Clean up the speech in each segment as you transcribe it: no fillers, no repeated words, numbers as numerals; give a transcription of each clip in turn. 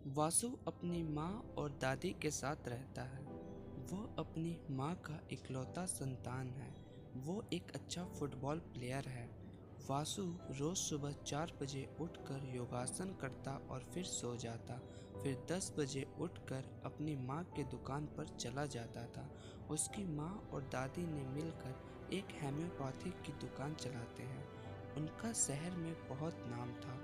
वासु अपनी माँ और दादी के साथ रहता है। वो अपनी माँ का इकलौता संतान है। वो एक अच्छा फुटबॉल प्लेयर है। वासु रोज़ सुबह 4 बजे उठकर योगासन करता और फिर सो जाता। फिर 10 बजे उठकर अपनी माँ के दुकान पर चला जाता था। उसकी माँ और दादी ने मिलकर एक होम्योपैथिक की दुकान चलाते हैं। उनका शहर में बहुत नाम था।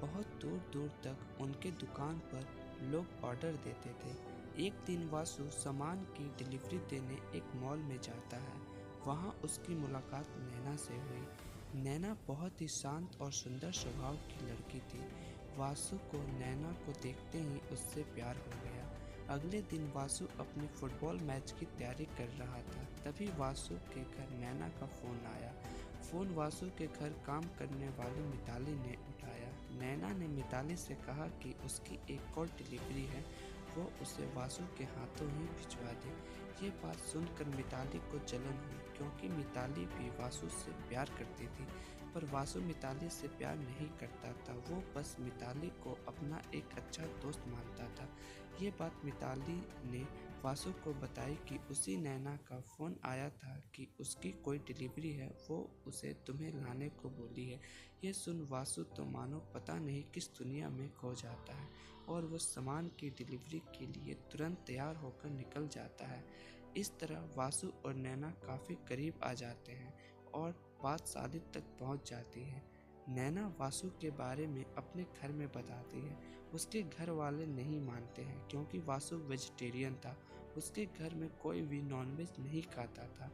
बहुत दूर दूर तक उनके दुकान पर लोग ऑर्डर देते थे। एक दिन वासु सामान की डिलीवरी देने एक मॉल में जाता है। वहाँ उसकी मुलाकात नैना से हुई। नैना बहुत ही शांत और सुंदर स्वभाव की लड़की थी। वासु को नैना को देखते ही उससे प्यार हो गया। अगले दिन वासु अपने फुटबॉल मैच की तैयारी कर रहा था। तभी वासु के घर नैना का फ़ोन आया। फ़ोन वासु के घर काम करने वाली मिताली ने उठाया। नैना ने मिताली से कहा कि उसकी एक और डिलीवरी है, वो उसे वासु के हाथों ही भिजवा दे। ये बात सुनकर मिताली को जलन हुई, क्योंकि मिताली भी वासु से प्यार करती थी। पर वासु मिताली से प्यार नहीं करता था। वो बस मिताली को अपना एक अच्छा दोस्त मानता था। ये बात मिताली ने वासु को बताई कि उसी नैना का फ़ोन आया था कि उसकी कोई डिलीवरी है, वो उसे तुम्हें लाने को बोली है। ये सुन वासु तो मानो पता नहीं किस दुनिया में खो जाता है और वो सामान की डिलीवरी के लिए तुरंत तैयार होकर निकल जाता है। इस तरह वासु और नैना काफ़ी करीब आ जाते हैं और बात शादी तक पहुंच जाती है। नैना वासु के बारे में अपने घर में बताती है। उसके घर वाले नहीं मानते हैं, क्योंकि वासु वेजिटेरियन था। उसके घर में कोई भी नॉनवेज नहीं खाता था।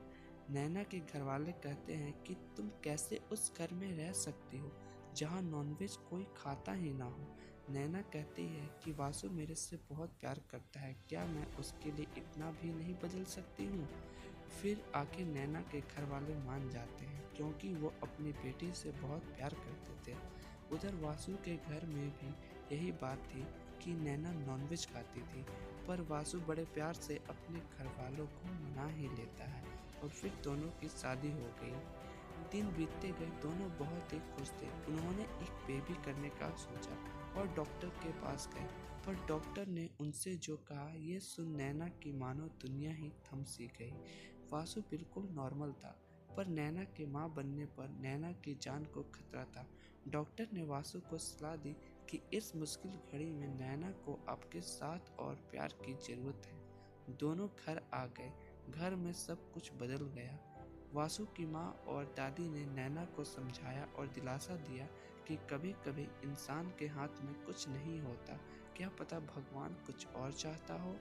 नैना के घर वाले कहते हैं कि तुम कैसे उस घर में रह सकती हो जहाँ नॉनवेज कोई खाता ही ना हो। नैना कहती है कि वासु मेरे से बहुत प्यार करता है, क्या मैं उसके लिए इतना भी नहीं बदल सकती हूँ। फिर आके नैना के घर वाले मान जाते हैं, क्योंकि वो अपनी बेटी से बहुत प्यार करते थे। उधर वासु के घर में भी यही बात थी कि नैना नॉनवेज खाती थी, पर वासु बड़े प्यार से अपने घर वालों को मना ही लेता है और फिर दोनों की शादी हो गई। दिन बीतते गए, दोनों बहुत ही खुश थे। उन्होंने एक बेबी करने का सोचा और डॉक्टर के पास गए, पर डॉक्टर ने उनसे जो कहा, ये सुन नैना की मानो दुनिया ही थम सी गई। वासु बिल्कुल नॉर्मल था, पर नैना के माँ बनने पर नैना की जान को खतरा था। डॉक्टर ने वासु को सलाह दी कि इस मुश्किल घड़ी में नैना को आपके साथ और प्यार की ज़रूरत है। दोनों घर आ गए। घर में सब कुछ बदल गया। वासु की माँ और दादी ने नैना को समझाया और दिलासा दिया कि कभी कभी इंसान के हाथ में कुछ नहीं होता, क्या पता भगवान कुछ और चाहता हो।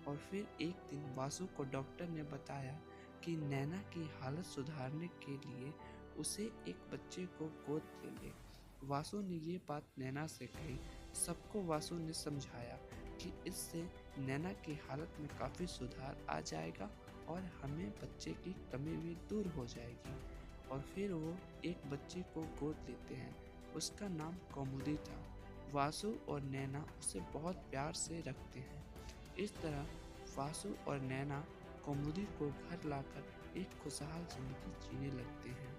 और फिर एक दिन वासु को डॉक्टर ने बताया कि नैना की हालत सुधारने के लिए उसे एक बच्चे को गोद ले ले। वासु ने ये बात नैना से कही। सबको वासु ने समझाया कि इससे नैना की हालत में काफ़ी सुधार आ जाएगा और हमें बच्चे की कमी भी दूर हो जाएगी। और फिर वो एक बच्चे को गोद लेते हैं। उसका नाम कौमुदी था। वासु और नैना उसे बहुत प्यार से रखते हैं। इस तरह वासु और नैना कौमुदी को घर लाकर एक खुशहाल जिंदगी जीने लगते हैं।